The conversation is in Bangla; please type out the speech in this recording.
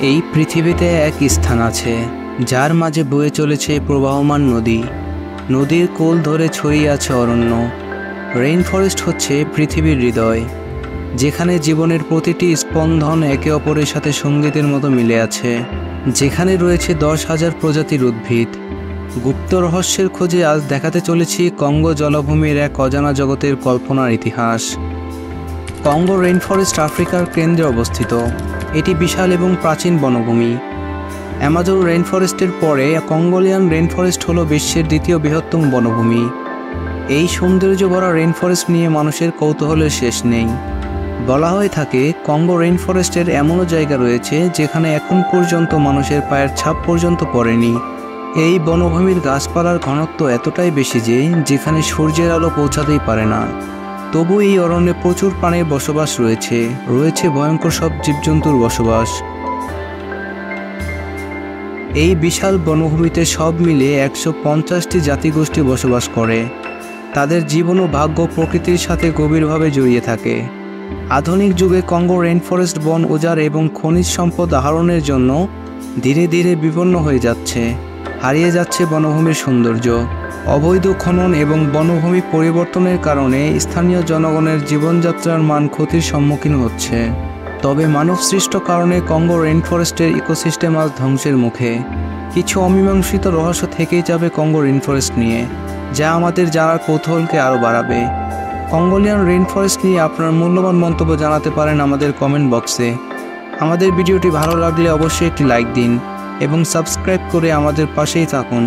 এই পৃথিবীতে এক স্থান আছে যার মাঝে বয়ে চলেছে প্রবাহমান নদী। নদীর কোল ধরে ছড়িয়ে আছে অরণ্য। রেইন ফরেস্ট হচ্ছে পৃথিবীর হৃদয়, যেখানে জীবনের প্রতিটি স্পন্দন একে অপরের সাথে সঙ্গীতের মতো মিলে আছে, যেখানে রয়েছে 10,000 প্রজাতির উদ্ভিদ। গুপ্ত রহস্যের খোঁজে আজ দেখাতে চলেছি কঙ্গো জলাভূমির এক অজানা জগতের কল্পনার ইতিহাস। কঙ্গো রেইন ফরেস্ট আফ্রিকার কেন্দ্রে অবস্থিত। এটি বিশাল এবং প্রাচীন বনভূমি। অ্যামাজন রেইন ফরেস্টের পরে কঙ্গোলিয়ান রেইন ফরেস্ট হলো বিশ্বের দ্বিতীয় বৃহত্তম বনভূমি। এই সৌন্দর্য ভরা রেইন ফরেস্ট নিয়ে মানুষের কৌতূহলের শেষ নেই। বলা হয়ে থাকে কঙ্গো রেইন ফরেস্টের এমনও জায়গা রয়েছে যেখানে এখন পর্যন্ত মানুষের পায়ের ছাপ পর্যন্ত পড়েনি। এই বনভূমির গাছপালার ঘনত্ব এতটাই বেশি যে যেখানে সূর্যের আলো পৌঁছাতেই পারে না। তবু এই অরণ্যে প্রচুর প্রাণীর বসবাস রয়েছে, রয়েছে ভয়ঙ্কর সব জীবজন্তুর বসবাস। এই বিশাল বনভূমিতে সব মিলে 150টি জাতিগোষ্ঠী বসবাস করে। তাদের জীবন ও ভাগ্য প্রকৃতির সাথে গভীরভাবে জড়িয়ে থাকে। আধুনিক যুগে কঙ্গো রেইন ফরেস্ট বন উজাড় এবং খনিজ সম্পদ আহরণের জন্য ধীরে ধীরে বিপন্ন হয়ে যাচ্ছে। হারিয়ে যাচ্ছে বনভূমির সৌন্দর্য। অবৈধ খনন এবং বনভূমি পরিবর্তনের কারণে স্থানীয় জনগণের জীবনযাত্রার মান ক্ষতির সম্মুখীন হচ্ছে। তবে মানবসৃষ্ট কারণে কঙ্গো রেইন ফরেস্টের ইকোসিস্টেম আজ ধ্বংসের মুখে। কিছু অমীমাংসিত রহস্য থেকেই যাবে কঙ্গো রেইন ফরেস্ট নিয়ে, যা আমাদের জানার কৌতূহলকে আরও বাড়াবে। কঙ্গোলিয়ান রেইন ফরেস্ট নিয়ে আপনার মূল্যবান মন্তব্য জানাতে পারেন আমাদের কমেন্ট বক্সে। আমাদের ভিডিওটি ভালো লাগলে অবশ্যই একটি লাইক দিন এবং সাবস্ক্রাইব করে আমাদের পাশেই থাকুন।